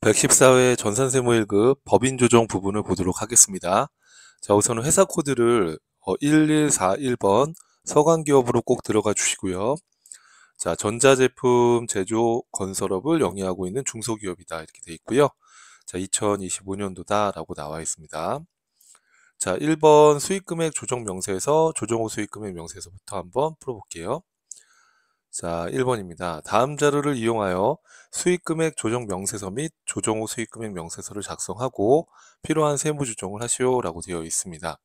114회 전산세무 1급 법인 조정 부분을 보도록 하겠습니다. 자, 우선은 회사 코드를 1141번 서강기업으로 꼭 들어가 주시고요. 자, 전자제품 제조 건설업을 영위하고 있는 중소기업이다 이렇게 돼 있고요. 자, 2025년도다 라고 나와 있습니다. 자, 1번 수익금액 조정 명세서, 조정 후 수익금액 명세서부터 한번 풀어볼게요. 자, 1번입니다. 다음 자료를 이용하여 수익금액 조정 명세서 및 조정 후 수익금액 명세서를 작성하고 필요한 세무 조정을 하시오 라고 되어 있습니다.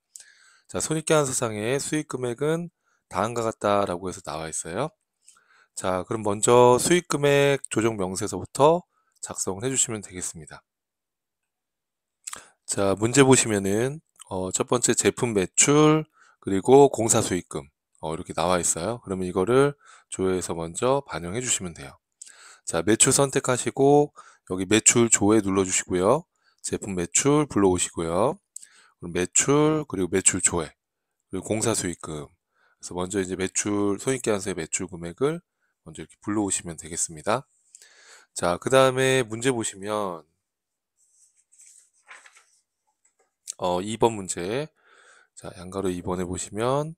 자, 손익계산서상의 수익금액은 다음과 같다라고 해서 나와 있어요. 자, 그럼 먼저 수익금액 조정 명세서부터 작성을 해주시면 되겠습니다. 자, 문제 보시면은 첫 번째 제품 매출 그리고 공사 수익금 이렇게 나와 있어요. 그러면 이거를 조회해서 먼저 반영해 주시면 돼요. 자, 매출 선택하시고 여기 매출 조회 눌러주시고요. 제품 매출 불러오시고요. 그럼 매출 그리고 매출 조회 그리고 공사 수익금. 그래서 먼저 이제 매출 손익계산서의 매출 금액을 먼저 이렇게 불러오시면 되겠습니다. 자, 그 다음에 문제 보시면 2번 문제. 자, 양가로 2번에 보시면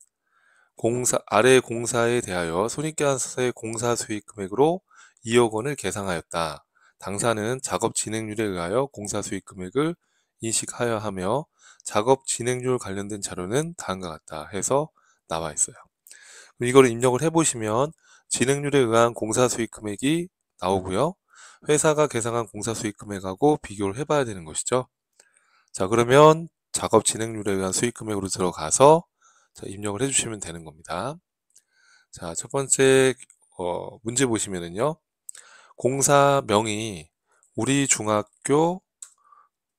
아래 공사에 대하여 손익계산서의 공사 수익 금액으로 2억 원을 계상하였다. 당사는 작업 진행률에 의하여 공사 수익 금액을 인식하여 하며 작업 진행률 관련된 자료는 다음과 같다 해서 나와 있어요. 이거를 입력을 해보시면 진행률에 의한 공사 수익 금액이 나오고요. 회사가 계상한 공사 수익 금액하고 비교를 해봐야 되는 것이죠. 자, 그러면 작업 진행률에 의한 수익 금액으로 들어가서 자, 입력을 해주시면 되는 겁니다. 자, 첫 번째 문제 보시면은요. 공사명이 우리 중학교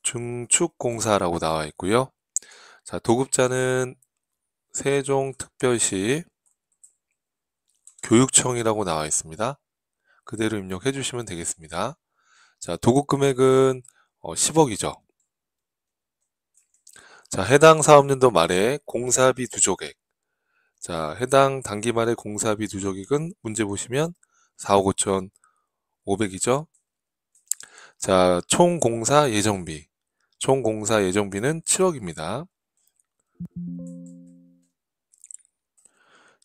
증축공사라고 나와 있고요. 자, 도급자는 세종특별시 교육청이라고 나와 있습니다. 그대로 입력해 주시면 되겠습니다. 자, 도급 금액은 10억이죠. 자, 해당 사업년도 말에 공사비 누적액. 자, 해당 단기 말의 공사비 누적액은 문제 보시면 4억 5천 5백이죠. 자, 총 공사 예정비. 총 공사 예정비는 7억입니다.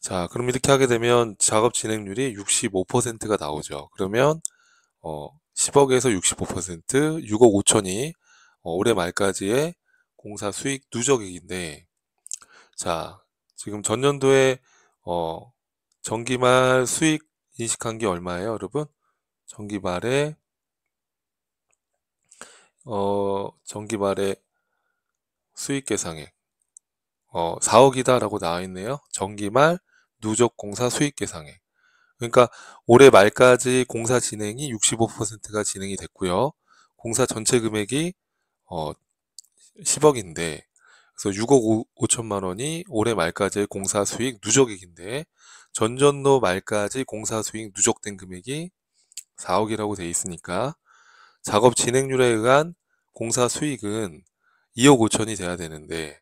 자, 그럼 이렇게 하게 되면 작업 진행률이 65%가 나오죠. 그러면 10억에서 65%, 6억 5천이 올해 말까지의 공사 수익 누적액인데, 자, 지금 전년도에 전기말 수익 인식한 게 얼마예요, 여러분? 전기말에 전기말에 수익 계상액 4억이다라고 나와 있네요. 전기말 누적 공사 수익 계상액. 그러니까 올해 말까지 공사 진행이 65%가 진행이 됐고요. 공사 전체 금액이 10억인데 그래서 6억 5천만 원이 올해 말까지의 공사 수익 누적액인데 전년도 말까지 공사 수익 누적된 금액이 4억이라고 돼 있으니까 작업 진행률에 의한 공사 수익은 2억 5천이 돼야 되는데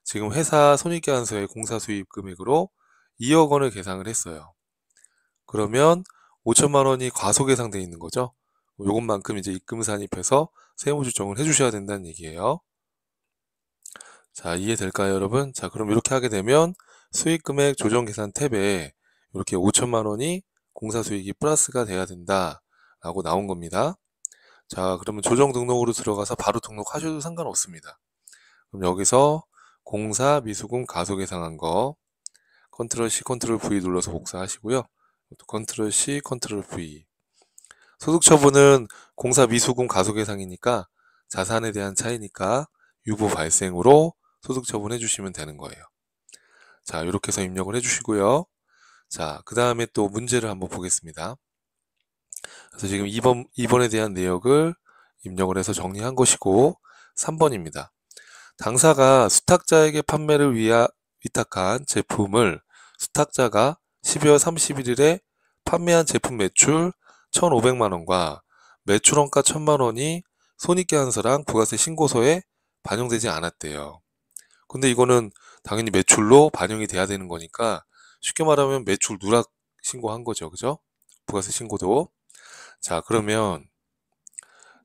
지금 회사 손익계산서의 공사 수익 금액으로 2억 원을 계상을 했어요. 그러면 5천만 원이 과소계상돼 있는 거죠. 요것만큼 이제 입금산입해서 세무조정을 해주셔야 된다는 얘기예요. 자, 이해될까요, 여러분? 자, 그럼 이렇게 하게 되면 수익금액 조정계산 탭에 이렇게 5천만 원이 공사수익이 플러스가 돼야 된다라고 나온 겁니다. 자, 그러면 조정 등록으로 들어가서 바로 등록하셔도 상관없습니다. 그럼 여기서 공사 미수금 가소계상한 거 컨트롤 C, 컨트롤 V 눌러서 복사하시고요. 또 컨트롤 C, 컨트롤 V. 소득 처분은 공사 미수금 가소계상이니까 자산에 대한 차이니까 유보 발생으로 소득 처분해 주시면 되는 거예요. 자, 이렇게 해서 입력을 해 주시고요. 자, 그 다음에 또 문제를 한번 보겠습니다. 그래서 지금 2번에 대한 내역을 입력을 해서 정리한 것이고 3번입니다. 당사가 수탁자에게 판매를 위탁한 제품을 수탁자가 12월 31일에 판매한 제품 매출 1,500만 원과 매출원가 1,000만 원이 손익계산서랑 부가세 신고서에 반영되지 않았대요. 근데 이거는 당연히 매출로 반영이 돼야 되는 거니까 쉽게 말하면 매출 누락 신고한 거죠. 그죠? 부가세 신고도. 자, 그러면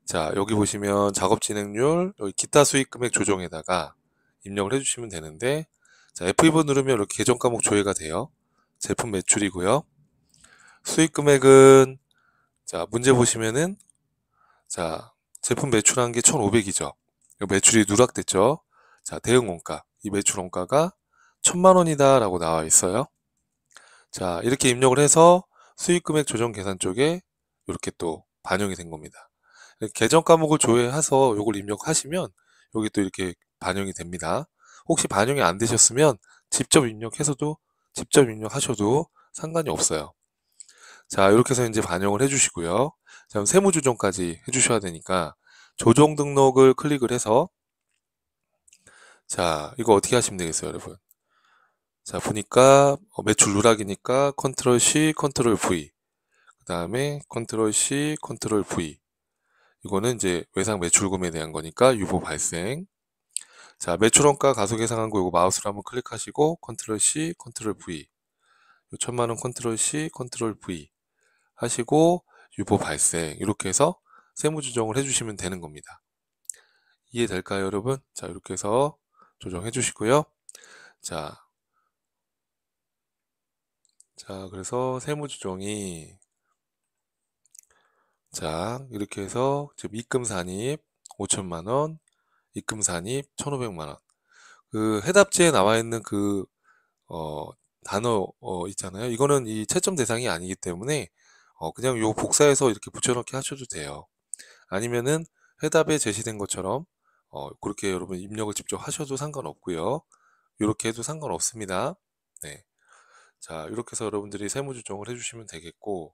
자, 여기 보시면 작업 진행률, 여기 기타 수익 금액 조정에다가 입력을 해주시면 되는데, 자, F2번 누르면 이렇게 계정 과목 조회가 돼요. 제품 매출이고요. 수익 금액은, 자, 문제 보시면은, 자, 제품 매출한 게 1,500이죠. 매출이 누락됐죠. 자, 대응 원가. 이 매출 원가가 1,000만 원이다 라고 나와 있어요. 자, 이렇게 입력을 해서 수익 금액 조정 계산 쪽에 이렇게 또 반영이 된 겁니다. 계정 과목을 조회해서 이걸 입력하시면 여기 또 이렇게 반영이 됩니다. 혹시 반영이 안 되셨으면 직접 입력하셔도 상관이 없어요. 자, 이렇게 해서 이제 반영을 해주시고요. 자, 세무 조정까지 해주셔야 되니까 조정 등록을 클릭을 해서, 자, 이거 어떻게 하시면 되겠어요, 여러분? 자, 보니까 매출 누락이니까 컨트롤 C, 컨트롤 V, 그 다음에 컨트롤 C, 컨트롤 V. 이거는 이제 외상 매출금에 대한 거니까 유보 발생. 자, 매출원가 가소 계상한 거 이거 마우스로 한번 클릭하시고 컨트롤 C, 컨트롤 V. 요 1,000만 원 컨트롤 C, 컨트롤 V 하시고 유보 발생. 이렇게 해서 세무 조정을 해주시면 되는 겁니다. 이해될까요, 여러분? 자, 이렇게 해서 조정해 주시고요. 자, 그래서 세무 조정이, 자, 이렇게 해서 지금 입금 산입 5천만 원, 입금 산입 1,500만 원. 그 해답지에 나와 있는 그 단어 있잖아요. 이거는 이 채점 대상이 아니기 때문에 그냥 요 복사해서 이렇게 붙여넣기 하셔도 돼요. 아니면은 해답에 제시된 것처럼 그렇게 여러분 입력을 직접 하셔도 상관없고요. 이렇게 해도 상관없습니다. 네. 자, 이렇게 해서 여러분들이 세무 조정을 해주시면 되겠고,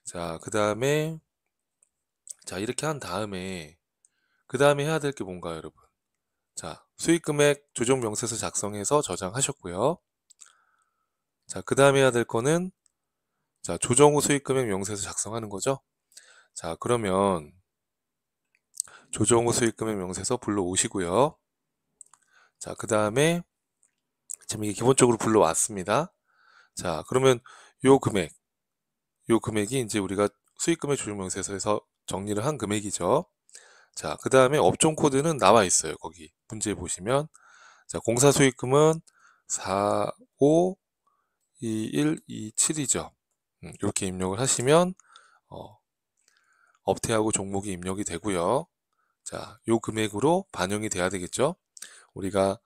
자, 그 다음에, 자, 이렇게 한 다음에, 그 다음에 해야 될 게 뭔가요, 여러분? 자, 수익금액 조정 명세서 작성해서 저장하셨고요. 자, 그 다음에 해야 될 거는, 자, 조정 후 수익금액 명세서 작성하는 거죠. 자, 그러면 조정 후 수익금액 명세서 불러오시고요. 자, 그 다음에 지금 이게 기본적으로 불러왔습니다. 자, 그러면 요 금액이 이제 우리가 수익금액 조정 명세서에서 정리를 한 금액이죠. 자, 그 다음에 업종 코드는 나와 있어요. 거기 문제 보시면, 자, 공사 수익금은 452127이죠. 이렇게 입력을 하시면 업태하고 종목이 입력이 되고요. 자, 요 금액으로 반영이 돼야 되겠죠. 우리가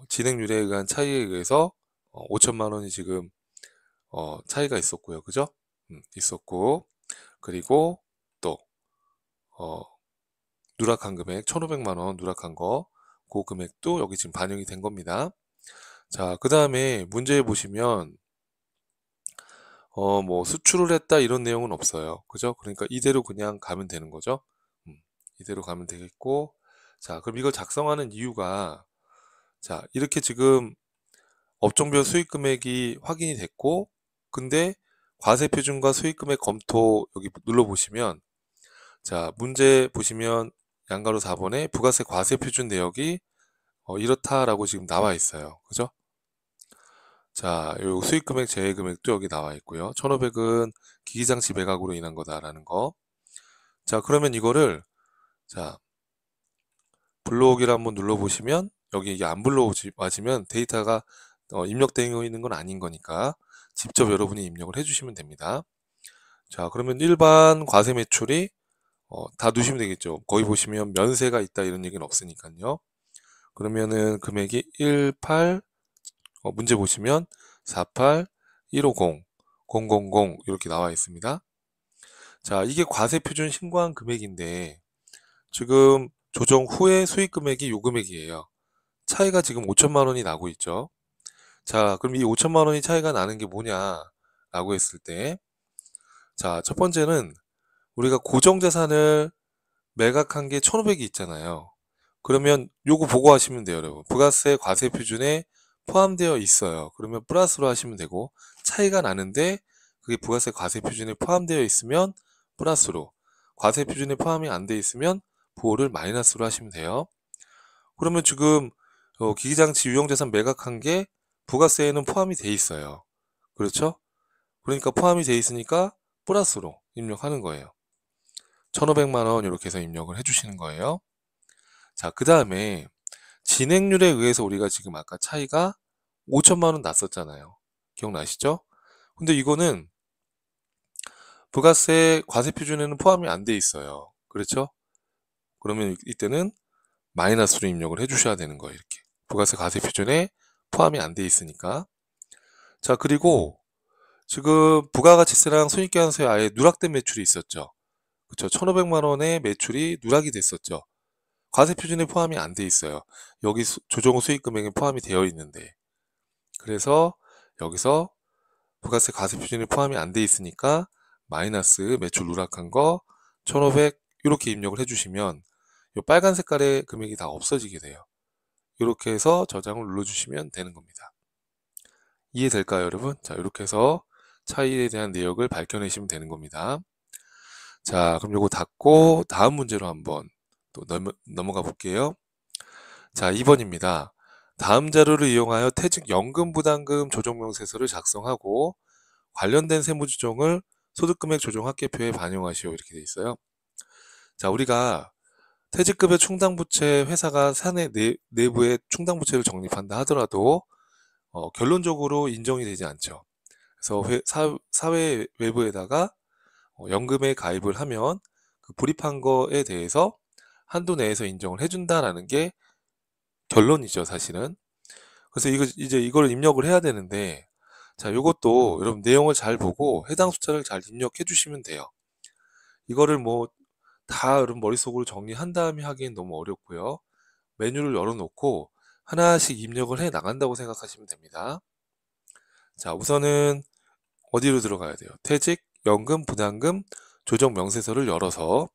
진행률에 의한 차이에 의해서 5천만 원이 지금 차이가 있었고요. 그죠? 있었고, 그리고 또 누락한 금액 1,500만 원 누락한 거, 그 금액도 여기 지금 반영이 된 겁니다. 자, 그 다음에 문제에 보시면 뭐 수출을 했다 이런 내용은 없어요. 그죠? 그러니까 이대로 그냥 가면 되는 거죠. 이대로 가면 되겠고, 자, 그럼 이걸 작성하는 이유가, 자, 이렇게 지금 업종별 수익 금액이 확인이 됐고, 근데 과세 표준과 수익 금액 검토 여기 눌러보시면, 자, 문제 보시면 양가로 4번에 부가세 과세 표준 내역이 이렇다라고 지금 나와 있어요. 그죠? 자, 요 수익 금액, 제외 금액도 여기 나와 있고요. 1,500은 기기장치 매각으로 인한 거다라는 거. 자, 그러면 이거를, 자, 불러오기를 한번 눌러보시면, 여기 이게 안 불러와지면 데이터가 입력되어 있는 건 아닌 거니까 직접 여러분이 입력을 해주시면 됩니다. 자, 그러면 일반 과세 매출이 다 두시면 되겠죠. 거기 보시면 면세가 있다 이런 얘기는 없으니까요. 그러면은 금액이 18, 문제 보시면 48, 150, 000 이렇게 나와 있습니다. 자, 이게 과세 표준 신고한 금액인데 지금 조정 후에 수익 금액이 요 금액이에요. 차이가 지금 5천만 원이 나고 있죠. 자, 그럼 이 5천만 원이 차이가 나는 게 뭐냐라고 했을 때, 자, 첫 번째는 우리가 고정자산을 매각한 게 1,500이 있잖아요. 그러면 요거 보고 하시면 돼요, 여러분. 부가세 과세 표준에 포함되어 있어요. 그러면 플러스로 하시면 되고, 차이가 나는데 그게 부가세 과세 표준에 포함되어 있으면 플러스로, 과세 표준에 포함이 안 돼 있으면 부호를 마이너스로 하시면 돼요. 그러면 지금 기기장치 유형자산 매각한 게 부가세에는 포함이 돼 있어요. 그렇죠? 그러니까 포함이 돼 있으니까 플러스로 입력하는 거예요. 1,500만 원 이렇게 해서 입력을 해주시는 거예요. 자, 그 다음에 진행률에 의해서 우리가 지금 아까 차이가 5천만 원 났었잖아요. 기억나시죠? 근데 이거는 부가세 과세 표준에는 포함이 안 돼 있어요. 그렇죠? 그러면 이때는 마이너스로 입력을 해주셔야 되는 거예요. 이렇게 부가세 과세 표준에 포함이 안 돼 있으니까. 자, 그리고 지금 부가가치세랑 손익계산서에 아예 누락된 매출이 있었죠. 그쵸? 1,500만 원의 매출이 누락이 됐었죠. 과세 표준에 포함이 안 돼 있어요. 여기 조정 후 수익 금액에 포함이 되어 있는데. 그래서 여기서 부가세 과세 표준에 포함이 안 돼 있으니까 마이너스 매출 누락한 거 1,500 이렇게 입력을 해주시면 이 빨간 색깔의 금액이 다 없어지게 돼요. 이렇게 해서 저장을 눌러주시면 되는 겁니다. 이해될까요, 여러분? 자, 이렇게 해서 차이에 대한 내역을 밝혀내시면 되는 겁니다. 자, 그럼 요거 닫고 다음 문제로 한번 또 넘어가 볼게요. 자, 2번입니다. 다음 자료를 이용하여 퇴직연금부담금 조정명세서를 작성하고 관련된 세무조정을 소득금액 조정 합계표에 반영하시오. 이렇게 돼 있어요. 자, 우리가 퇴직급여 충당부채 회사가 사내 내부에 충당부채를 적립한다 하더라도 결론적으로 인정이 되지 않죠. 그래서 사회 외부에다가 연금에 가입을 하면 그 불입한 거에 대해서 한도 내에서 인정을 해준다라는 게 결론이죠, 사실은. 그래서 이제 이걸 입력을 해야 되는데, 자, 요것도 여러분 내용을 잘 보고 해당 숫자를 잘 입력해 주시면 돼요. 이거를 뭐 다 여러분 머릿속으로 정리한 다음에 하기엔 너무 어렵고요. 메뉴를 열어놓고 하나씩 입력을 해 나간다고 생각하시면 됩니다. 자, 우선은 어디로 들어가야 돼요? 퇴직, 연금, 부담금, 조정 명세서를 열어서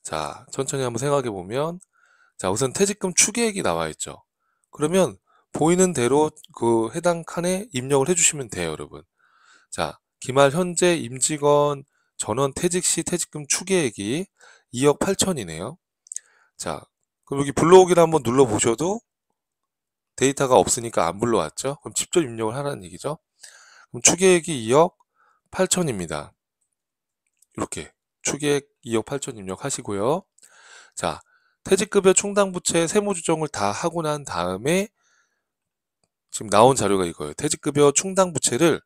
자, 천천히 한번 생각해 보면 자, 우선 퇴직금 추계액이 나와 있죠. 그러면 보이는 대로 그 해당 칸에 입력을 해주시면 돼요, 여러분. 자, 기말 현재 임직원 전원 퇴직 시 퇴직금 추계액이 2억 8천이네요. 자, 그럼 여기 불러오기를 한번 눌러보셔도 데이터가 없으니까 안 불러왔죠? 그럼 직접 입력을 하라는 얘기죠. 그럼 추계액이 2억 8천입니다. 이렇게 추계액 2억 8천 입력하시고요. 자, 퇴직급여 충당부채 세무조정을 다 하고 난 다음에 지금 나온 자료가 이거예요. 퇴직급여 충당부채를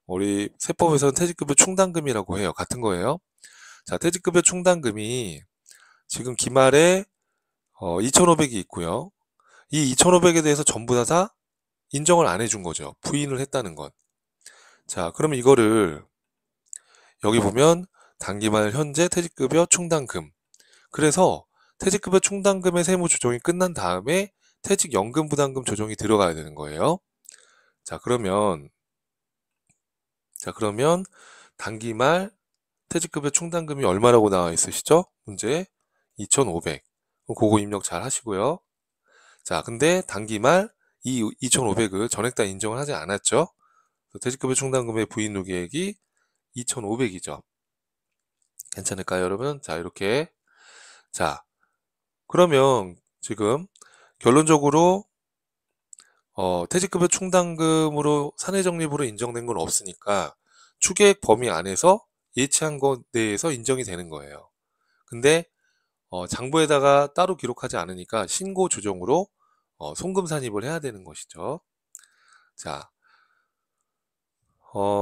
우리 세법에서는 퇴직급여 충당금이라고 해요. 같은 거예요. 자, 퇴직급여 충당금이 지금 기말에 2,500이 있고요. 이 2,500에 대해서 전부 다 인정을 안 해준 거죠. 부인을 했다는 건. 자, 그러면 이거를 여기 보면 단기말 현재 퇴직급여 충당금. 그래서 퇴직급여 충당금의 세무 조정이 끝난 다음에 퇴직연금 부담금 조정이 들어가야 되는 거예요. 자, 그러면 단기말 퇴직급여 충당금이 얼마라고 나와 있으시죠? 문제 2,500. 그거 입력 잘 하시고요. 자, 근데 단기말 이 2,500을 전액 다 인정을 하지 않았죠? 퇴직급여 충당금의 부인 누계액이 2,500이죠. 괜찮을까요, 여러분? 자, 이렇게. 자, 그러면 지금 결론적으로 퇴직급여 충당금으로 사내적립으로 인정된 건 없으니까 추계액 범위 안에서 예치한 것 내에서 인정이 되는 거예요. 근데 장부에다가 따로 기록하지 않으니까 신고 조정으로 송금 산입을 해야 되는 것이죠. 자,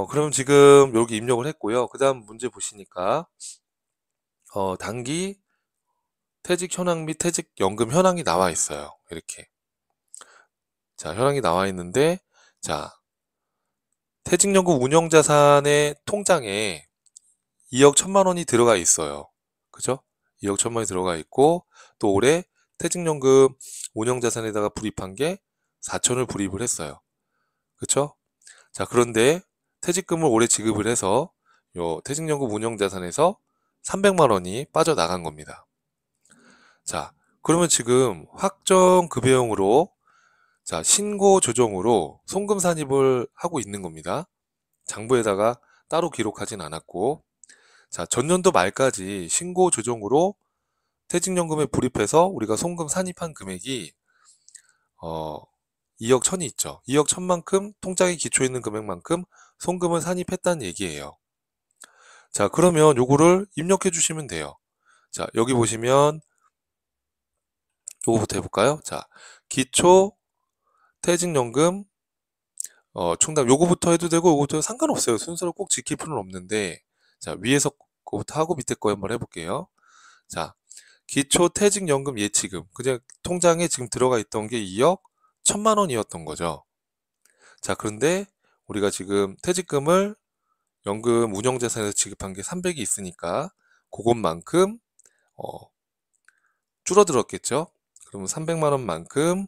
그럼 지금 여기 입력을 했고요. 그 다음 문제 보시니까 단기 퇴직 현황 및 퇴직연금 현황이 나와 있어요. 이렇게. 자, 현황이 나와 있는데, 자, 퇴직연금 운영자산의 통장에 2억 1천만 원이 들어가 있어요. 그죠? 2억 1천만 원이 들어가 있고, 또 올해 퇴직연금 운영자산에다가 불입한 게 4천을 불입을 했어요. 그쵸? 자, 그런데 퇴직금을 올해 지급을 해서 요 퇴직연금 운영자산에서 300만 원이 빠져나간 겁니다. 자, 그러면 지금 확정급여용으로 자, 신고 조정으로 송금 산입을 하고 있는 겁니다. 장부에다가 따로 기록하진 않았고, 자, 전년도 말까지 신고 조정으로 퇴직연금에 불입해서 우리가 송금 산입한 금액이 2억 1천이 있죠. 2억 1천만큼 통장에 기초해 있는 금액만큼 송금을 산입했다는 얘기예요. 자, 그러면 요거를 입력해 주시면 돼요. 자, 여기 보시면 요거부터 해볼까요? 자, 기초 퇴직연금 충당 요거부터 해도 되고 요거부터 상관없어요. 순서를 꼭 지킬 필요는 없는데, 자, 위에서 거부터 하고 밑에 거 한번 해볼게요. 자, 기초 퇴직연금 예치금. 그냥 통장에 지금 들어가 있던 게 2억 1천만 원이었던 거죠. 자, 그런데 우리가 지금 퇴직금을 연금 운영자산에서 지급한 게 300이 있으니까 그것만큼 줄어들었겠죠. 그러면 300만 원만큼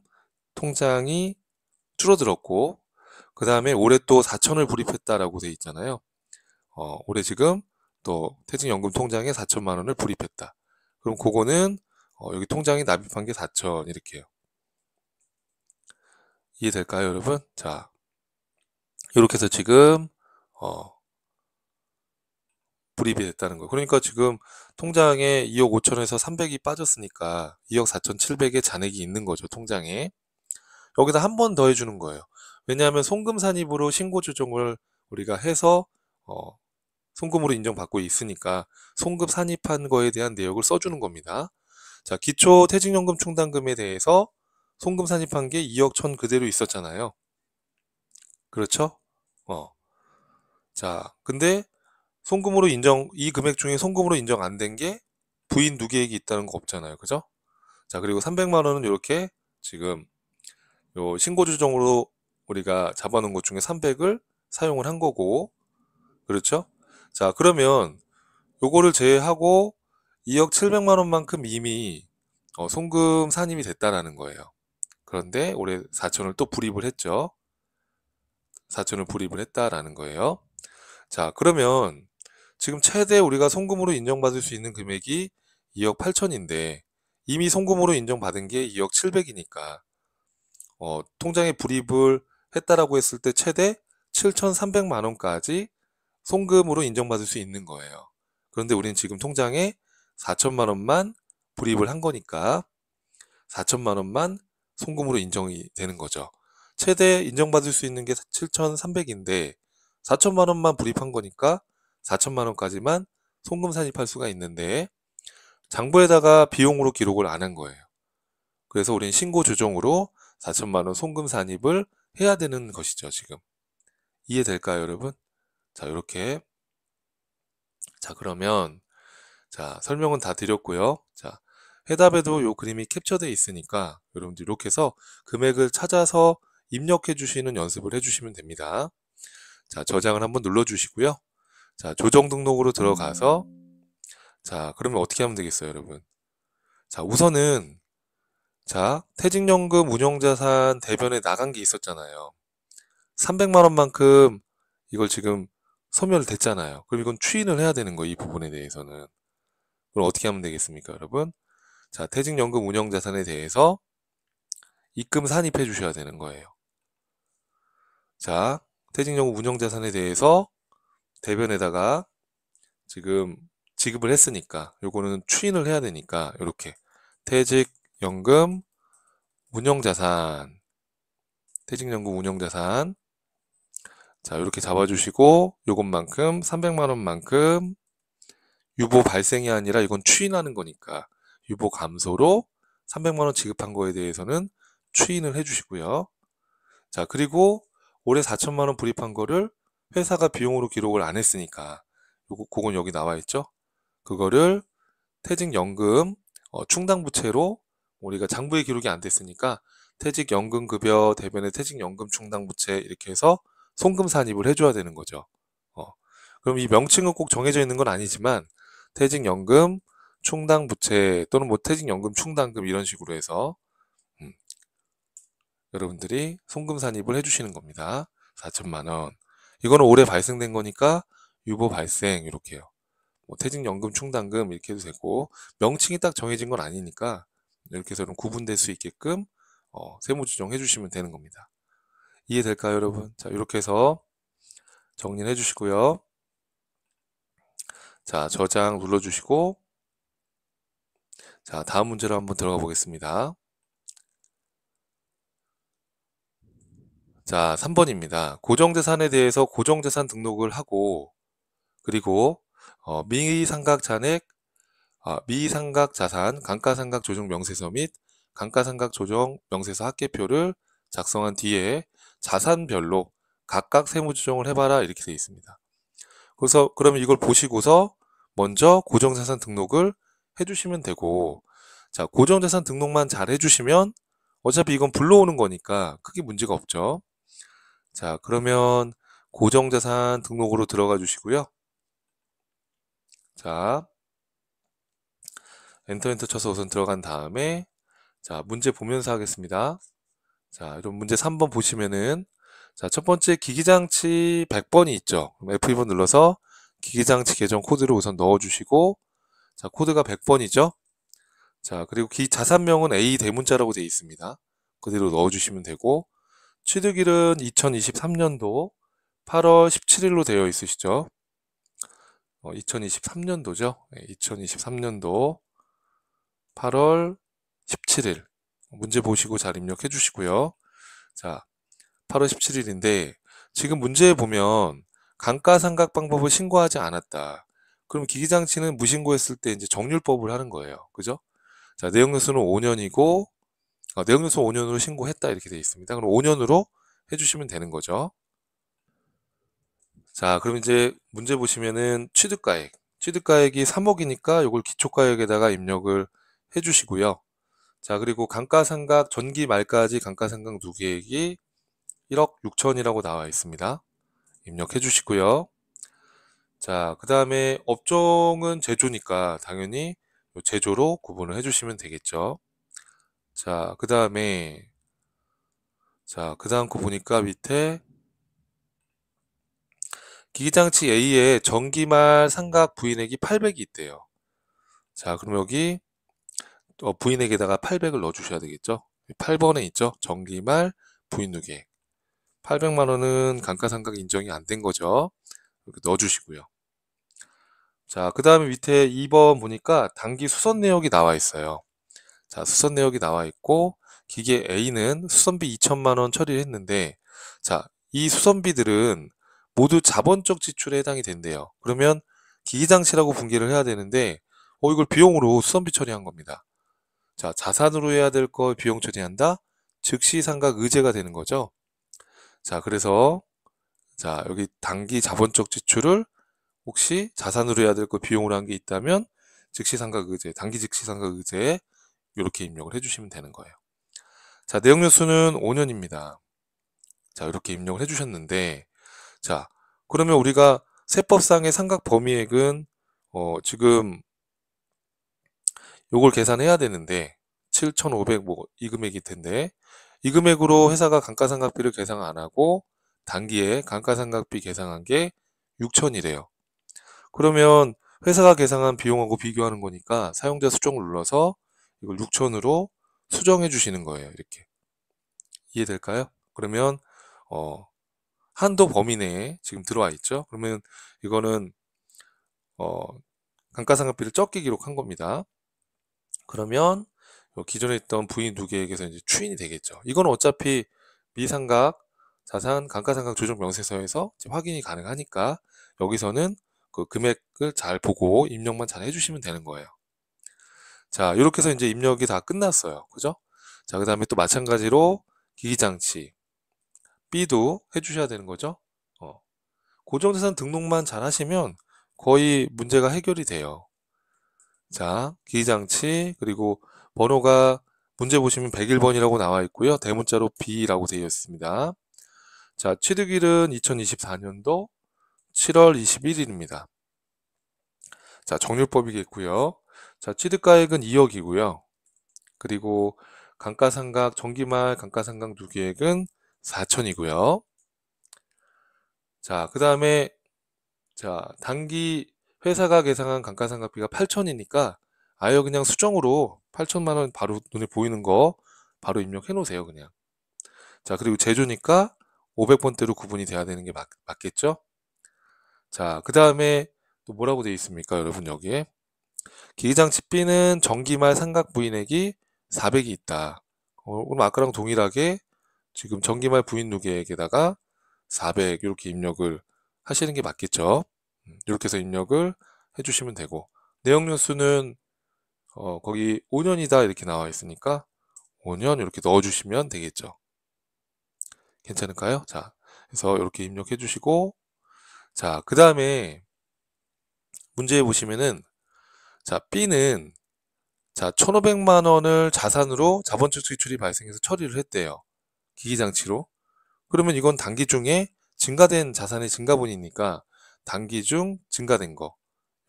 통장이 줄어들었고, 그 다음에 올해 또 4천을 불입했다라고 돼 있잖아요. 올해 지금 또 퇴직연금 통장에 4천만 원을 불입했다. 그럼 그거는 여기 통장에 납입한 게 4천 이렇게요. 이해될까요, 여러분? 자, 이렇게 해서 지금 불입이 됐다는 거예요. 그러니까 지금 통장에 2억 5천에서 300이 빠졌으니까 2억 4,700의 잔액이 있는 거죠, 통장에. 여기다 한 번 더 해주는 거예요. 왜냐하면 송금 산입으로 신고 조정을 우리가 해서 송금으로 인정받고 있으니까 송금 산입한 거에 대한 내역을 써주는 겁니다. 자, 기초 퇴직연금 충당금에 대해서 송금 산입한 게 2억 1천 그대로 있었잖아요. 그렇죠? 자, 근데 송금으로 인정, 이 금액 중에 송금으로 인정 안 된 게 부인 누계액이 있다는 거 없잖아요. 그죠? 자, 그리고 300만 원은 이렇게 지금 요 신고 조정으로 우리가 잡아놓은 것 중에 300을 사용을 한 거고, 그렇죠? 자, 그러면 요거를 제외하고 2억 700만 원만큼 이미 송금 산입이 됐다라는 거예요. 그런데 올해 4천을 또 불입을 했죠. 4천을 불입을 했다라는 거예요. 자, 그러면 지금 최대 우리가 송금으로 인정받을 수 있는 금액이 2억 8천인데 이미 송금으로 인정받은 게 2억 7백이니까 통장에 불입을 했다라고 했을 때 최대 7,300만 원까지 송금으로 인정받을 수 있는 거예요. 그런데 우리는 지금 통장에 4천만 원만 불입을 한 거니까 4천만 원만 송금으로 인정이 되는 거죠. 최대 인정받을 수 있는 게 7,300인데 4천만 원만 불입한 거니까 4천만 원까지만 송금 산입할 수가 있는데 장부에다가 비용으로 기록을 안 한 거예요. 그래서 우리는 신고 조정으로 4천만 원 송금 산입을 해야 되는 것이죠, 지금. 이해될까요, 여러분? 자, 이렇게. 자, 그러면 자, 설명은 다 드렸고요. 자, 해답에도 요 그림이 캡처되어 있으니까 여러분들 이렇게 해서 금액을 찾아서 입력해 주시는 연습을 해 주시면 됩니다. 자, 저장을 한번 눌러 주시고요. 자, 조정 등록으로 들어가서 자, 그러면 어떻게 하면 되겠어요, 여러분? 자, 우선은 자, 퇴직연금 운용자산 대변에 나간 게 있었잖아요. 300만 원만큼 이걸 지금 소멸됐잖아요. 그럼 이건 추인을 해야 되는 거예요, 이 부분에 대해서는. 그럼 어떻게 하면 되겠습니까, 여러분? 자, 퇴직연금 운용자산에 대해서 입금 산입해 주셔야 되는 거예요. 자, 퇴직연금 운용자산에 대해서 대변에다가 지금 지급을 했으니까 요거는 추인을 해야 되니까 이렇게 퇴직연금 운용자산 퇴직연금 운용자산 자, 이렇게 잡아주시고 요것만큼 300만 원만큼 유보 발생이 아니라 이건 추인하는 거니까 유보 감소로 300만 원 지급한 거에 대해서는 추인을 해주시고요. 자, 그리고 올해 4천만 원 불입한 거를 회사가 비용으로 기록을 안 했으니까 그건 여기 나와 있죠. 그거를 퇴직연금 충당부채로 우리가 장부에 기록이 안 됐으니까 퇴직연금급여 대변에 퇴직연금 충당부채 이렇게 해서 송금 산입을 해줘야 되는 거죠. 그럼 이 명칭은 꼭 정해져 있는 건 아니지만 퇴직연금 충당부채 또는 뭐 퇴직연금 충당금 이런 식으로 해서 여러분들이 송금 산입을 해주시는 겁니다. 4천만 원. 이거는 올해 발생된 거니까 유보 발생 이렇게요. 뭐 퇴직연금 충당금 이렇게 해도 되고 명칭이 딱 정해진 건 아니니까 이렇게 해서 좀 구분될 수 있게끔 세무조정 해주시면 되는 겁니다. 이해될까요, 여러분? 자, 이렇게 해서 정리를 해주시고요. 자, 저장 눌러주시고 자, 다음 문제로 한번 들어가 보겠습니다. 자, 3번입니다. 고정자산에 대해서 고정자산 등록을 하고 그리고 미상각 잔액, 미상각 자산, 감가상각 조정 명세서 및 감가상각 조정 명세서 합계표를 작성한 뒤에 자산별로 각각 세무조정을 해봐라 이렇게 되어 있습니다. 그래서 그러면 이걸 보시고서 먼저 고정자산 등록을 해주시면 되고, 자, 고정자산 등록만 잘 해주시면 어차피 이건 불러오는 거니까 크게 문제가 없죠. 자, 그러면 고정자산 등록으로 들어가 주시고요. 자, 엔터 쳐서 우선 들어간 다음에 자, 문제 보면서 하겠습니다. 자, 이런 문제 3번 보시면은 자, 첫 번째 기기장치 100번이 있죠. 그럼 F2번 눌러서 기기장치 계정 코드를 우선 넣어주시고, 자, 코드가 100번이죠. 자, 그리고 자산명은 A 대문자라고 되어 있습니다. 그대로 넣어주시면 되고, 취득일은 2023년도 8월 17일로 되어 있으시죠. 2023년도죠. 2023년도 8월 17일. 문제 보시고 잘 입력해 주시고요. 자, 8월 17일인데 지금 문제에 보면 감가상각 방법을 신고하지 않았다. 그럼 기기장치는 무신고했을 때 이제 정률법을 하는 거예요. 그죠? 자, 내역연수는 5년이고 내역연수 5년으로 신고했다 이렇게 되어 있습니다. 그럼 5년으로 해주시면 되는 거죠. 자, 그럼 이제 문제 보시면은 취득가액이 3억이니까 이걸 기초가액에다가 입력을 해주시고요. 자, 그리고 감가상각 전기 말까지 감가상각 누계액이 1억 6천이라고 나와 있습니다. 입력해 주시고요. 자, 그 다음에 업종은 제조니까 당연히 제조로 구분을 해주시면 되겠죠. 자, 그 다음에 그 다음 거 보니까 밑에 기기장치 A에 전기말 상각 부인액이 800이 있대요. 자, 그럼 여기 부인액에다가 800을 넣어주셔야 되겠죠. 8번에 있죠. 전기말 부인누계액 800만 원은 감가상각 인정이 안 된 거죠. 이렇게 넣어주시고요. 자, 그 다음에 밑에 2번 보니까 단기 수선 내역이 나와 있어요. 자, 수선 내역이 나와 있고 기계 A는 수선비 2천만 원 처리를 했는데, 자, 이 수선비들은 모두 자본적 지출에 해당이 된대요. 그러면 기기장치라고 분기를 해야 되는데 이걸 비용으로 수선비 처리한 겁니다. 자, 자산으로 해야 될 걸 비용 처리한다? 즉시 상각 의제가 되는 거죠. 자, 그래서 자, 여기 단기 자본적 지출을 혹시 자산으로 해야 될 거 비용으로 한 게 있다면 즉시 상각 의제, 단기 즉시 상각 의제에 이렇게 입력을 해주시면 되는 거예요. 자, 내역연수는 5년입니다. 자, 이렇게 입력을 해주셨는데, 자, 그러면 우리가 세법상의 상각 범위액은 지금 요걸 계산해야 되는데 7,500 뭐 이 금액일 텐데, 이 금액으로 회사가 감가상각비를 계산 안 하고 단기에 감가상각비 계산한 게 6천이래요. 그러면 회사가 계산한 비용하고 비교하는 거니까 사용자 수정을 눌러서 이걸 6천으로 수정해 주시는 거예요. 이렇게. 이해될까요? 그러면 한도 범위 내에 지금 들어와 있죠. 그러면 이거는 감가상각비를 적게 기록한 겁니다. 그러면 기존에 있던 부인 두 개에게서 이제 추인이 되겠죠. 이건 어차피 미상각 자산 감가상각 조정 명세서에서 확인이 가능하니까 여기서는 그 금액을 잘 보고 입력만 잘 해주시면 되는 거예요. 자, 이렇게 해서 이제 입력이 다 끝났어요. 그죠? 자, 그 다음에 또 마찬가지로 기기장치 B도 해주셔야 되는 거죠. 고정자산 등록만 잘 하시면 거의 문제가 해결이 돼요. 자, 기기장치 그리고 번호가 문제 보시면 101번이라고 나와 있고요. 대문자로 B라고 되어 있습니다. 자, 취득일은 2024년도 7월 21일입니다. 자, 정률법이겠고요. 자, 취득가액은 2억이고요. 그리고 감가상각 전기말 감가상각 누계액은 4천이고요. 자, 그 다음에 자, 단기 회사가 계산한 감가상각비가 8천이니까 아예 그냥 수정으로 8천만 원 바로 눈에 보이는 거 바로 입력해 놓으세요, 그냥. 자, 그리고 제조니까 500번대로 구분이 돼야 되는 게 맞겠죠? 자, 그 다음에 또 뭐라고 되어 있습니까, 여러분 여기에? 기기장치 B는 전기말 상각 부인액이 400이 있다. 그럼 아까랑 동일하게 지금 전기말 부인 누계액에다가 400 이렇게 입력을 하시는 게 맞겠죠? 이렇게 해서 입력을 해주시면 되고, 내역연수는 거기 5년이다 이렇게 나와 있으니까 5년 이렇게 넣어주시면 되겠죠. 괜찮을까요? 자, 그래서 이렇게 입력해 주시고, 자, 그 다음에 문제에 보시면은, 자, B는, 자, 1,500만 원을 자산으로 자본적 지출이 발생해서 처리를 했대요. 기기장치로. 그러면 이건 단기 중에 증가된 자산의 증가분이니까 단기 중 증가된 거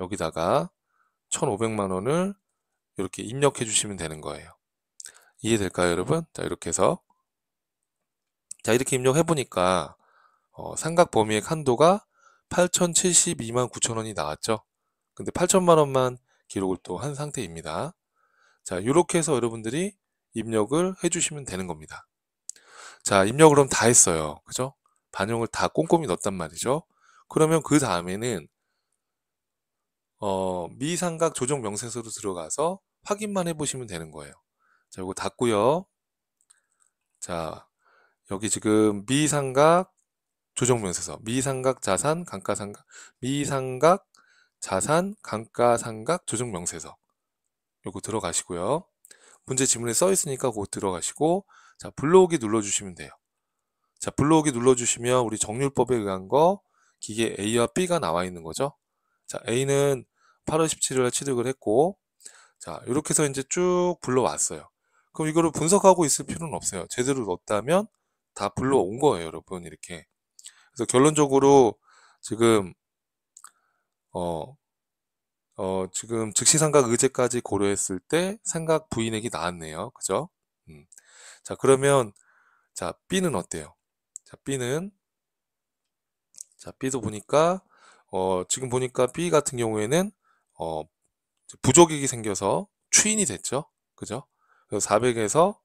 여기다가 1,500만 원을 이렇게 입력해 주시면 되는 거예요. 이해될까요, 여러분? 자, 이렇게 해서 자, 이렇게 입력해 보니까 상각 범위액 한도가 8,072만 9천 원이 나왔죠. 근데 8천만 원만 기록을 또 한 상태입니다. 자, 이렇게 해서 여러분들이 입력을 해주시면 되는 겁니다. 자, 입력을 그럼 다 했어요. 그죠? 반영을 다 꼼꼼히 넣었단 말이죠. 그러면 그 다음에는 미상각 조정 명세서로 들어가서 확인만 해보시면 되는 거예요. 자, 이거 닫고요. 자, 여기 지금 미상각 조정 명세서, 미상각 자산 감가상각, 미상각 자산 감가상각 조정 명세서 요거 들어가시고요. 문제 지문에 써 있으니까 그거 들어가시고, 자, 불러오기 눌러주시면 돼요. 자, 불러오기 눌러주시면 우리 정률법에 의한 거 기계 A와 B가 나와 있는 거죠. 자, A는 8월 17일 취득을 했고, 자, 이렇게 해서 이제 쭉 불러왔어요. 그럼 이거를 분석하고 있을 필요는 없어요. 제대로 넣었다면 다 불러온 거예요, 여러분. 이렇게. 그래서 결론적으로 지금 어, 지금 즉시상각 의제까지 고려했을 때 상각 부인액이 나왔네요. 그죠? 자, 그러면 자, B는 어때요? 자, B도 보니까 지금 보니까 B 같은 경우에는 어, 부족액이 생겨서 추인이 됐죠. 그죠? 그래서 400에서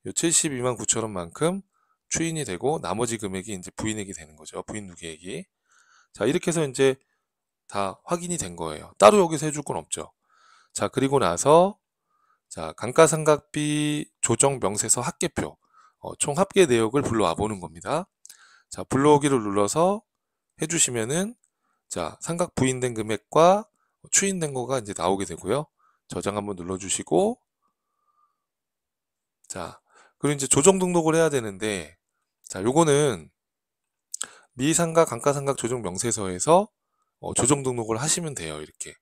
72만 9천 원만큼 추인이 되고 나머지 금액이 이제 부인액이 되는 거죠. 부인 누계액이. 자, 이렇게 해서 이제 다 확인이 된 거예요. 따로 여기서 해줄 건 없죠. 자, 그리고 나서 자, 감가상각비 조정 명세서 합계표 총 합계 내역을 불러와 보는 겁니다. 자, 불러오기를 눌러서 해주시면은 자, 상각 부인된 금액과 추인된 거가 이제 나오게 되고요. 저장 한번 눌러주시고 자, 그리고 이제 조정 등록을 해야 되는데 자, 요거는 미상각 감가상각 조정 명세서에서 조정 등록을 하시면 돼요. 이렇게.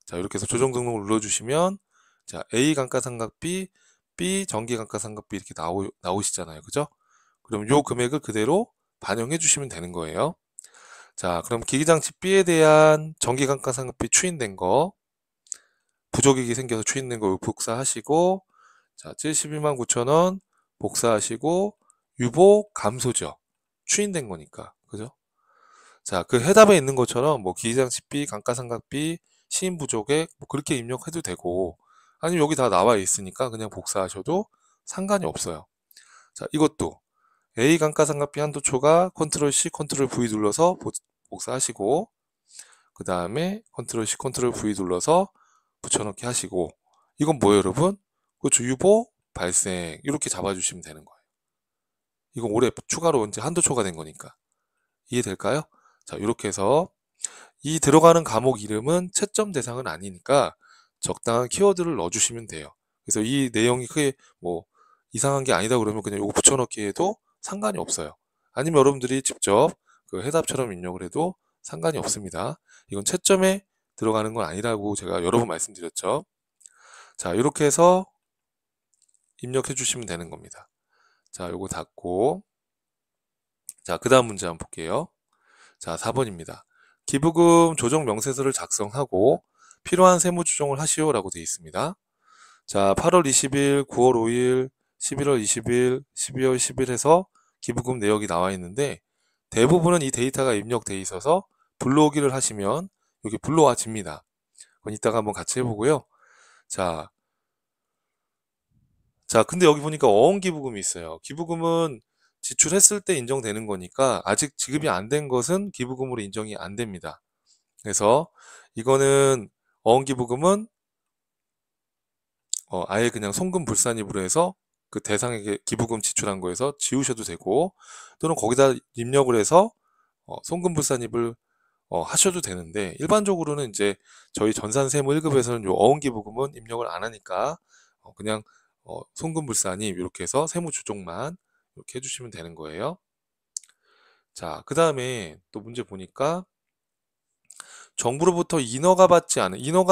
자, 이렇게 해서 조정 등록을 눌러주시면 자, A 감가상각비, B 정기 감가상각비 이렇게 나오시잖아요. 그죠? 그럼 요 금액을 그대로 반영해 주시면 되는 거예요. 자, 그럼 기기장치 B에 대한 정기 감가상각비 추인된 거, 부족액이 생겨서 추인된 거 복사하시고, 자, 72만 9천 원 복사하시고, 유보 감소죠. 추인된 거니까. 그죠? 자, 그 해답에 있는 것처럼 뭐 기기장치비, 감가상각비, 시인부족액 뭐 그렇게 입력해도 되고, 아니면 여기 다 나와 있으니까 그냥 복사하셔도 상관이 없어요. 자, 이것도 A 감가상각비 한도 초과 컨트롤 C, 컨트롤 V 눌러서 복사하시고, 그 다음에 컨트롤 C, 컨트롤 V 눌러서 붙여넣기 하시고, 이건 뭐예요, 여러분? 그렇죠. 유보 발생 이렇게 잡아주시면 되는 거예요. 이건 올해 추가로 이제 한도 초과된 거니까. 이해될까요? 자, 이렇게 해서 이 들어가는 과목 이름은 채점 대상은 아니니까 적당한 키워드를 넣어주시면 돼요. 그래서 이 내용이 크게 뭐 이상한 게 아니다 그러면 그냥 이거 붙여넣기 해도 상관이 없어요. 아니면 여러분들이 직접 그 해답처럼 입력을 해도 상관이 없습니다. 이건 채점에 들어가는 건 아니라고 제가 여러 번 말씀드렸죠. 자, 이렇게 해서 입력해 주시면 되는 겁니다. 자, 요거 닫고 자, 그 다음 문제 한번 볼게요. 자, 4번입니다. 기부금 조정 명세서를 작성하고 필요한 세무 조정을 하시오 라고 되어 있습니다. 자, 8월 20일, 9월 5일, 11월 20일, 12월 10일 해서 기부금 내역이 나와 있는데 대부분은 이 데이터가 입력되어 있어서 불러오기를 하시면 여기 불러와집니다. 그건 이따가 한번 같이 해보고요. 자, 근데 여기 보니까 어원기부금이 있어요. 기부금은 지출했을 때 인정되는 거니까 아직 지급이 안 된 것은 기부금으로 인정이 안 됩니다. 그래서 이거는 어원기부금은 아예 그냥 송금불산입으로 해서 그 대상에게 기부금 지출한 거에서 지우셔도 되고 또는 거기다 입력을 해서 송금불산입을 하셔도 되는데, 일반적으로는 이제 저희 전산세무 1급에서는 요 어음기부금은 입력을 안 하니까 그냥 송금불산입 이렇게 해서 세무조정만 이렇게 해주시면 되는 거예요. 자, 그 다음에 또 문제 보니까 정부로부터 인허가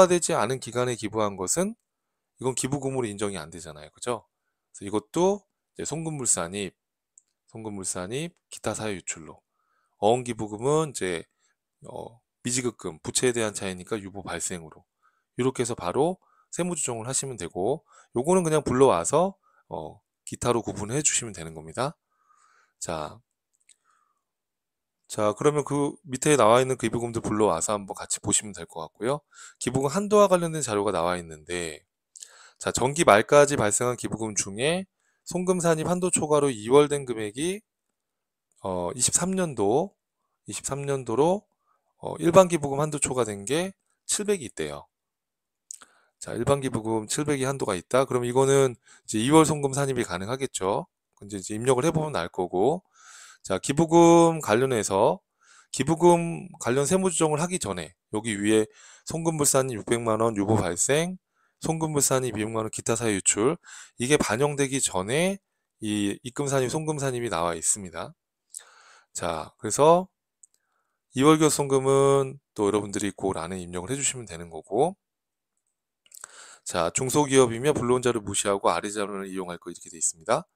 되지 않은 기간에 기부한 것은 이건 기부금으로 인정이 안 되잖아요. 그죠? 그래서 이것도 이제 송금물산입, 기타 사유 유출로. 어음기부금은 이제 미지급금, 부채에 대한 차이니까 유보 발생으로. 이렇게 해서 바로 세무조정을 하시면 되고, 요거는 그냥 불러와서 기타로 구분해 주시면 되는 겁니다. 자, 그러면 그 밑에 나와 있는 기부금들 불러와서 한번 같이 보시면 될 것 같고요. 기부금 한도와 관련된 자료가 나와 있는데, 자, 정기 말까지 발생한 기부금 중에 송금 산입 한도 초과로 2월된 금액이 23년도로 일반 기부금 한도 초과된 게 700이 있대요. 자, 일반 기부금 700이 한도가 있다. 그럼 이거는 이제 2월 송금 산입이 가능하겠죠. 근데 이제 입력을 해보면 알 거고. 자, 기부금 관련해서 기부금 관련 세무조정을 하기 전에 여기 위에 송금불산입 600만 원 유보 발생, 송금불산입 200만 원 기타 사유 유출, 이게 반영되기 전에 이 입금산입, 송금산입이 나와 있습니다. 자, 그래서 2월 교송금은 또 여러분들이 그 안에 입력을 해주시면 되는 거고, 자, 중소기업이며 불러온 자료 무시하고 아래 자료를 이용할 거 이렇게 돼 있습니다.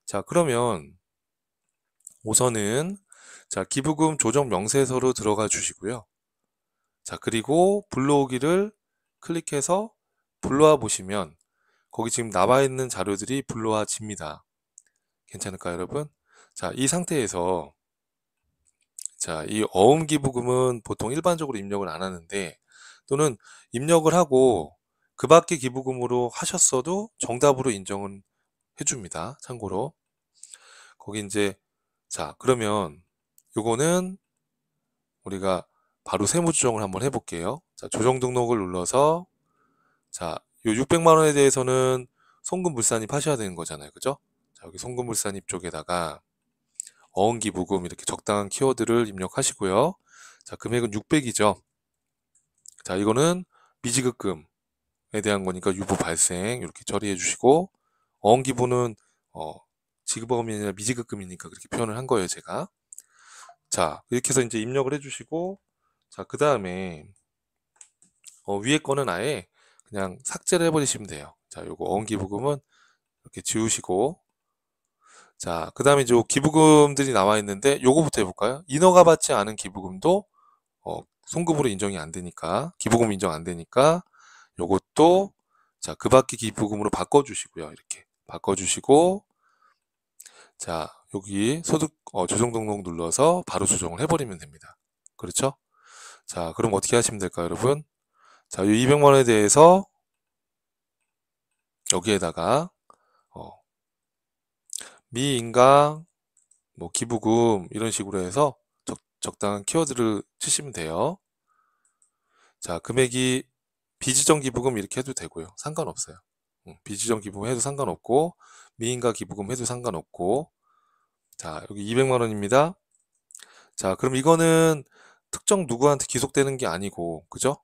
자, 그러면 우선은 자, 기부금 조정 명세서로 들어가 주시고요. 자, 그리고 불러오기를 클릭해서 불러와 보시면 거기 지금 나와 있는 자료들이 불러와집니다. 괜찮을까요, 여러분? 자, 이 상태에서 자, 이 어음 기부금은 보통 일반적으로 입력을 안 하는데, 또는 입력을 하고 그 밖에 기부금으로 하셨어도 정답으로 인정은 해줍니다. 참고로 거기 이제, 자, 그러면 요거는 우리가 바로 세무조정을 한번 해볼게요. 자, 조정 등록을 눌러서, 자, 요 600만 원에 대해서는 송금불산입 하셔야 되는 거잖아요. 그죠? 자, 여기 송금불산입 쪽에다가 어음기부금 이렇게 적당한 키워드를 입력하시고요. 자, 금액은 600이죠. 자, 이거는 미지급금에 대한 거니까 유보 발생 이렇게 처리해 주시고, 어음기부는 지급어음이 아니라 미지급금이니까 그렇게 표현을 한 거예요, 제가. 자, 이렇게 해서 이제 입력을 해 주시고, 자, 그 다음에 위에 거는 아예 그냥 삭제를 해버리시면 돼요. 자, 요거 어음기부금은 이렇게 지우시고, 자, 그 다음에 이제 기부금들이 나와 있는데 요거부터 해볼까요? 인허가 받지 않은 기부금도 송금으로 인정이 안 되니까, 기부금 인정 안 되니까 요것도 자, 그 밖에 기부금으로 바꿔주시고요. 이렇게 바꿔주시고, 자, 여기 소득 조정 등록 눌러서 바로 조정을 해버리면 됩니다. 그렇죠? 자, 그럼 어떻게 하시면 될까요, 여러분? 자, 이 200만 원에 대해서 여기에다가 미인가 뭐 기부금 이런 식으로 해서 적당한 키워드를 치시면 돼요. 자, 금액이 비지정 기부금 이렇게 해도 되고요. 상관없어요. 비지정 기부금 해도 상관없고, 미인가 기부금 해도 상관없고. 자, 여기 200만 원입니다. 자, 그럼 이거는 특정 누구한테 기속되는 게 아니고, 그죠?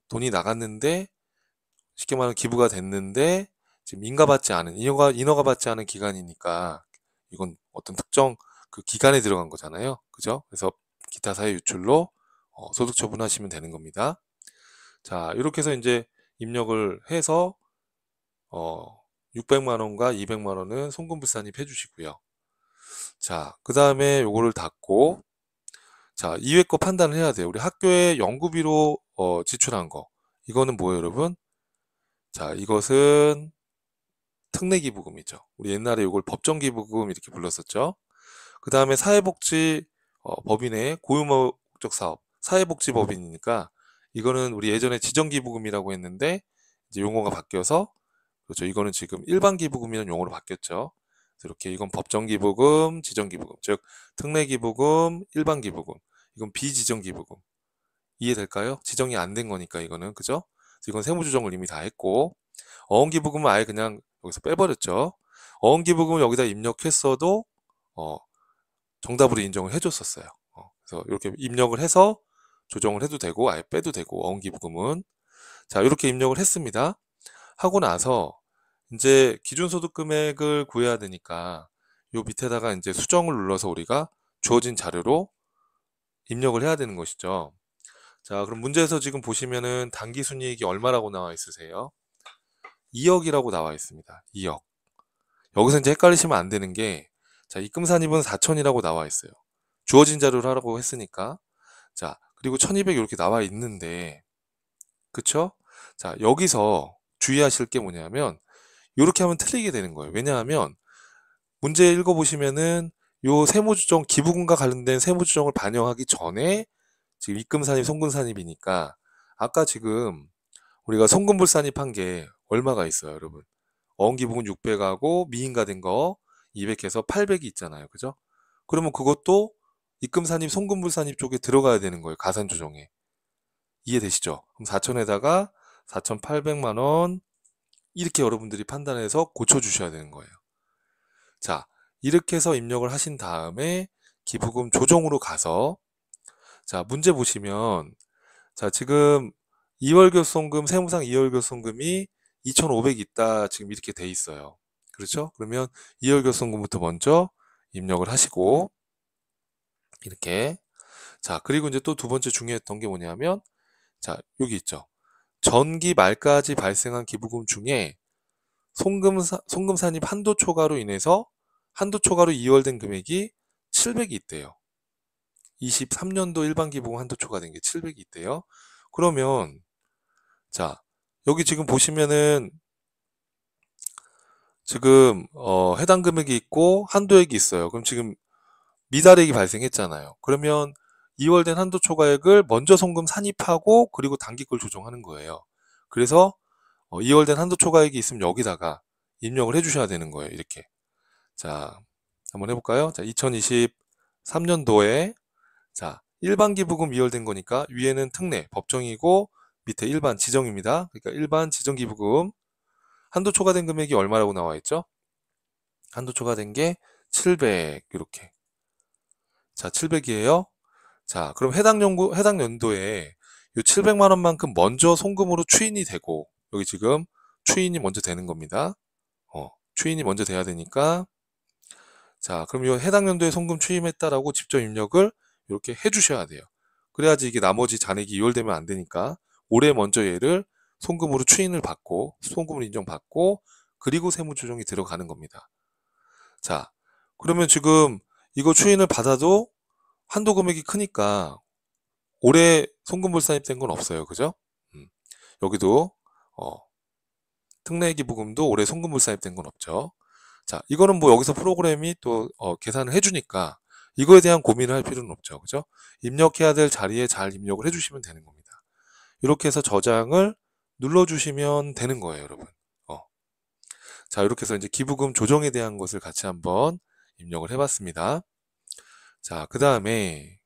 돈이 나갔는데, 쉽게 말하면 기부가 됐는데, 지금 인가받지 않은, 인허가 받지 않은 기간이니까, 이건 어떤 특정 그 기간에 들어간 거잖아요. 그죠? 그래서 기타 사유 유출로 소득 처분하시면 되는 겁니다. 자, 이렇게 해서 이제 입력을 해서 600만 원과 200만 원은 송금불산입 해주시고요. 자, 그 다음에 요거를 닫고, 자, 이외 거 판단을 해야 돼요. 우리 학교에 연구비로 지출한 거. 이거는 뭐예요, 여러분? 자, 이것은 특례기부금이죠. 우리 옛날에 이걸 법정기부금 이렇게 불렀었죠. 그 다음에 사회복지 법인의 고유목적 사업, 사회복지법인이니까 이거는 우리 예전에 지정기부금이라고 했는데 이제 용어가 바뀌어서, 그렇죠. 이거는 지금 일반기부금이라는 용어로 바뀌었죠. 그래서 이렇게 이건 법정기부금, 지정기부금, 즉 특례기부금, 일반기부금, 이건 비지정기부금. 이해될까요? 지정이 안 된 거니까 이거는, 그죠? 그래서 이건 세무조정을 이미 다 했고, 어음기부금은 아예 그냥 여기서 빼버렸죠. 어음기부금을 여기다 입력했어도 어, 정답으로 인정을 해줬었어요. 그래서 이렇게 입력을 해서 조정을 해도 되고 아예 빼도 되고 어음기부금은 자 이렇게 입력을 했습니다. 하고 나서 이제 기준소득 금액을 구해야 되니까 요 밑에다가 이제 수정을 눌러서 우리가 주어진 자료로 입력을 해야 되는 것이죠. 자, 그럼 문제에서 지금 보시면은 당기순이익이 얼마라고 나와 있으세요? 2억이라고 나와 있습니다. 2억. 여기서 이제 헷갈리시면 안 되는 게, 자, 입금산입은 4천이라고 나와 있어요. 주어진 자료를 하라고 했으니까. 자, 그리고 1200 이렇게 나와 있는데, 그쵸? 자, 여기서 주의하실 게 뭐냐면, 이렇게 하면 틀리게 되는 거예요. 왜냐하면, 문제 읽어보시면은, 요 세무조정, 기부금과 관련된 세무조정을 반영하기 전에, 지금 입금산입, 송금산입이니까, 아까 지금 우리가 송금불산입한 게 얼마가 있어요, 여러분? 어음기부금 600하고 미인가된 거 200해서 800이 있잖아요. 그죠? 그러면 그것도 입금산입, 송금불산입 쪽에 들어가야 되는 거예요. 가산조정에. 이해되시죠? 그럼 4천에다가 4,800만 원 이렇게 여러분들이 판단해서 고쳐주셔야 되는 거예요. 자, 이렇게 해서 입력을 하신 다음에 기부금 조정으로 가서 자, 문제 보시면 자, 지금 2월 교손금, 세무상 2월 교손금이 2,500 있다. 지금 이렇게 돼 있어요. 그렇죠? 그러면 2월 교손금부터 먼저 입력을 하시고, 이렇게. 자, 그리고 이제 또 두 번째 중요했던 게 뭐냐면, 자, 여기 있죠. 전기 말까지 발생한 기부금 중에 송금산입 한도 초과로 인해서 한도 초과로 이월된 금액이 700이 있대요. 23년도 일반 기부금 한도 초과된 게 700이 있대요. 그러면 자, 여기 지금 보시면은 지금 해당 금액이 있고 한도액이 있어요. 그럼 지금 미달액이 발생했잖아요. 그러면 이월된 한도 초과액을 먼저 송금 산입하고 그리고 단기걸 조정하는 거예요. 그래서 이월된 한도 초과액이 있으면 여기다가 입력을 해주셔야 되는 거예요. 이렇게. 자, 한번 해볼까요? 자, 2023년도에 자, 일반 기부금 이월된 거니까 위에는 특례, 법정이고 밑에 일반 지정입니다. 그러니까 일반 지정 기부금 한도 초과된 금액이 얼마라고 나와 있죠? 한도 초과된 게 700 이렇게. 자, 700이에요. 자, 그럼 해당 연도에 이 700만 원만큼 먼저 송금으로 추인이 되고 여기 지금 추인이 먼저 되는 겁니다. 추인이 먼저 돼야 되니까 자, 그럼 이 해당 연도에 송금 추임했다라고 직접 입력을 이렇게 해주셔야 돼요. 그래야지 이게 나머지 잔액이 이월되면 안 되니까 올해 먼저 얘를 송금으로 추인을 받고 송금을 인정받고 그리고 세무조정이 들어가는 겁니다. 자, 그러면 지금 이거 추인을 받아도 한도 금액이 크니까 올해 송금불산입된 건 없어요. 그죠? 여기도 특례기부금도 올해 송금불산입된 건 없죠. 자, 이거는 뭐 여기서 프로그램이 또 계산을 해주니까 이거에 대한 고민을 할 필요는 없죠. 그죠? 입력해야 될 자리에 잘 입력을 해주시면 되는 겁니다. 이렇게 해서 저장을 눌러주시면 되는 거예요, 여러분. 자, 이렇게 해서 이제 기부금 조정에 대한 것을 같이 한번 입력을 해봤습니다. 자, 그 다음에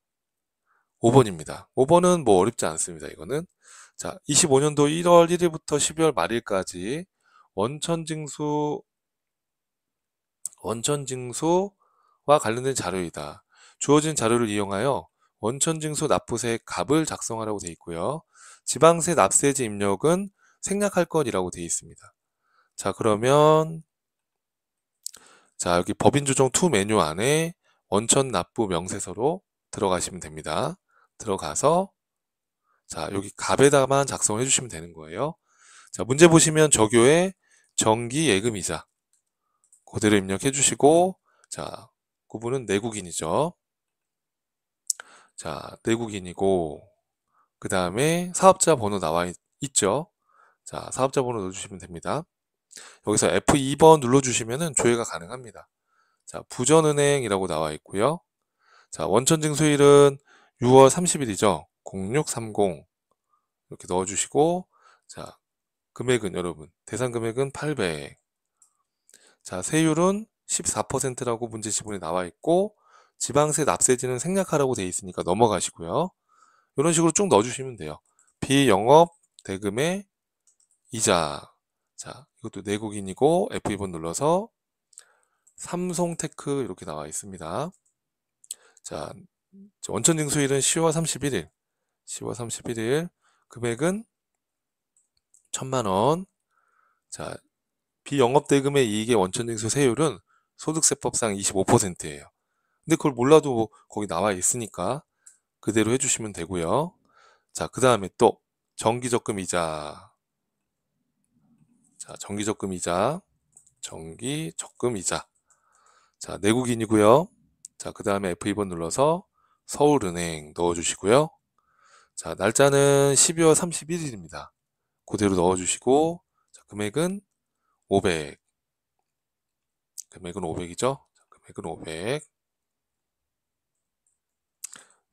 5번입니다. 5번은 뭐 어렵지 않습니다. 이거는. 자, 25년도 1월 1일부터 12월 말일까지 원천징수와 관련된 자료이다. 주어진 자료를 이용하여 원천징수 납부세 값을 작성하라고 되어 있고요. 지방세 납세지 입력은 생략할 것이라고 되어 있습니다. 자, 그러면 자, 여기 법인조정 2 메뉴 안에 원천 납부 명세서로 들어가시면 됩니다. 들어가서 자, 여기 값에다만 작성을 해주시면 되는 거예요. 자, 문제 보시면 적요의 정기 예금이자 그대로 입력해 주시고 자, 구분은 내국인이죠. 자, 내국인이고 그 다음에 사업자 번호 나와 있죠. 자, 사업자 번호 넣어주시면 됩니다. 여기서 F2번 눌러주시면 조회가 가능합니다. 자, 부전은행이라고 나와 있고요. 자, 원천징수일은 6월 30일이죠. 0630 이렇게 넣어주시고 자, 금액은 여러분 대상 금액은 800. 자, 세율은 14%라고 문제 지문에 나와 있고 지방세 납세지는 생략하라고 되어 있으니까 넘어가시고요. 이런 식으로 쭉 넣어주시면 돼요. 비영업 대금의 이자. 자, 이것도 내국인이고 F2번 눌러서 삼성테크 이렇게 나와 있습니다. 자, 원천 징수일은 10월 31일. 10월 31일. 금액은 1,000만 원. 자, 비영업대금의 이익의 원천 징수 세율은 소득세법상 25%예요. 근데 그걸 몰라도 거기 나와 있으니까 그대로 해주시면 되고요. 자, 그 다음에 또 정기적금이자. 자, 정기적금이자. 정기적금이자. 자, 내국인이고요. 자, 그 다음에 F2번 눌러서 서울은행 넣어주시고요. 자, 날짜는 12월 31일입니다. 그대로 넣어주시고, 자, 금액은 500. 금액은 500이죠? 금액은 500.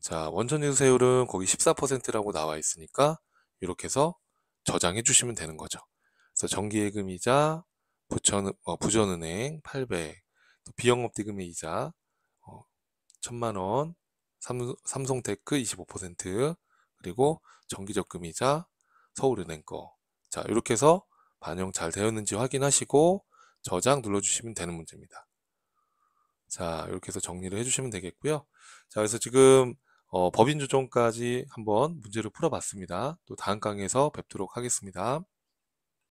자, 원천징수세율은 거기 14%라고 나와 있으니까 이렇게 해서 저장해 주시면 되는 거죠. 그래서 정기예금이자, 부전은행 800, 또 비영업대금의 이자 1,000만 원, 삼성테크 25%, 그리고 정기적금이자 서울은행 거. 자, 이렇게 해서 반영 잘 되었는지 확인하시고 저장 눌러주시면 되는 문제입니다. 자, 이렇게 해서 정리를 해주시면 되겠고요. 자, 그래서 지금 법인 조정까지 한번 문제를 풀어봤습니다. 또 다음 강의에서 뵙도록 하겠습니다.